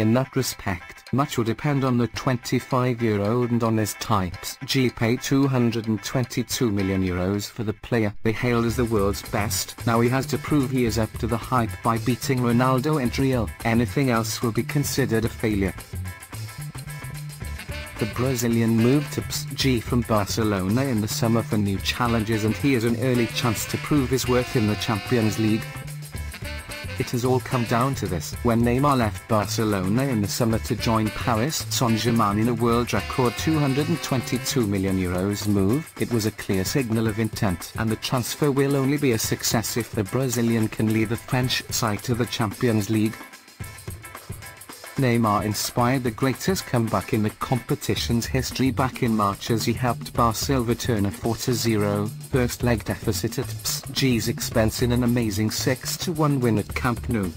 In that respect, much will depend on the 25-year-old, and on this PSG paid €222 million for the player they hailed as the world's best. Now he has to prove he is up to the hype by beating Ronaldo in Real. Anything else will be considered a failure. The Brazilian moved to PSG from Barcelona in the summer for new challenges, and he has an early chance to prove his worth in the Champions League. It has all come down to this. When Neymar left Barcelona in the summer to join Paris Saint-Germain in a world record €222 million move, it was a clear signal of intent, and the transfer will only be a success if the Brazilian can lead the French side to the Champions League. Neymar inspired the greatest comeback in the competition's history back in March as he helped Barca overturn a 4-0 first-leg deficit at PSG's expense in an amazing 6-1 win at Camp Nou.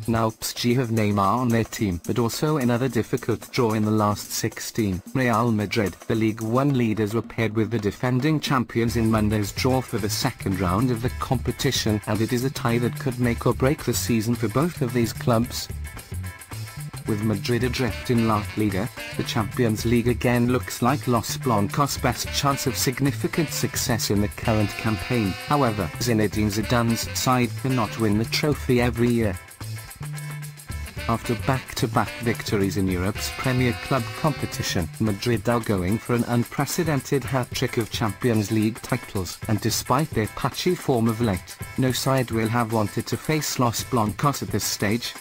Now PSG have Neymar on their team, but also another difficult draw in the last 16. Real Madrid, the League One leaders, were paired with the defending champions in Monday's draw for the second round of the competition, and it is a tie that could make or break the season for both of these clubs. With Madrid adrift in La Liga, the Champions League again looks like Los Blancos' best chance of significant success in the current campaign. However, Zinedine Zidane's side cannot win the trophy every year. After back-to-back victories in Europe's Premier Club competition, Madrid are going for an unprecedented hat-trick of Champions League titles, and despite their patchy form of late, no side will have wanted to face Los Blancos at this stage.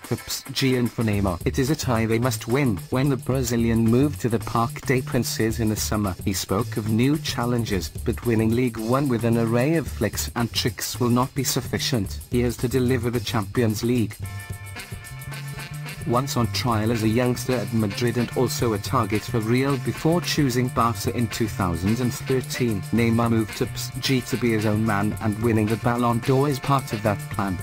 For PSG and for Neymar, it is a tie they must win. When the Brazilian moved to the Parc des Princes in the summer, he spoke of new challenges, but winning League One with an array of flicks and tricks will not be sufficient. He has to deliver the Champions League. Once on trial as a youngster at Madrid and also a target for Real before choosing Barca in 2013, Neymar moved to PSG to be his own man, and winning the Ballon d'Or is part of that plan.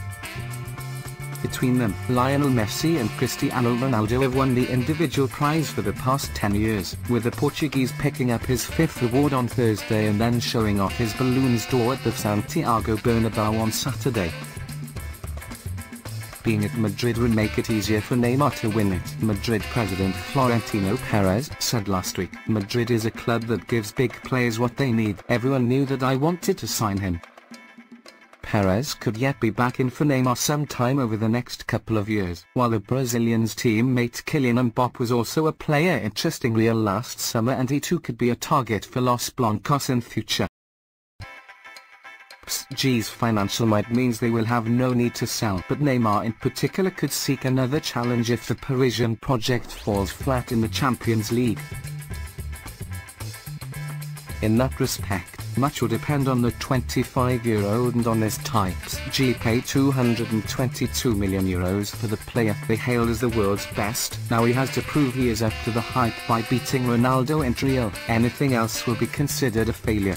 Between them, Lionel Messi and Cristiano Ronaldo have won the individual prize for the past 10 years, with the Portuguese picking up his 5th award on Thursday and then showing off his Balloons d'Or at the Santiago Bernabeu on Saturday. Being at Madrid would make it easier for Neymar to win it. Madrid president Florentino Perez said last week, "Madrid is a club that gives big players what they need. Everyone knew that I wanted to sign him." Perez could yet be back in for Neymar sometime over the next couple of years. While the Brazilian's teammate Kylian Mbappé was also a player interesting Real last summer, and he too could be a target for Los Blancos in future. PSG's financial might means they will have no need to sell, but Neymar in particular could seek another challenge if the Parisian project falls flat in the Champions League. In that respect, much will depend on the 25-year-old, and on this tie. PSG paid €222 million for the player they hailed as the world's best. Now he has to prove he is up to the hype by beating Ronaldo in Real. Anything else will be considered a failure.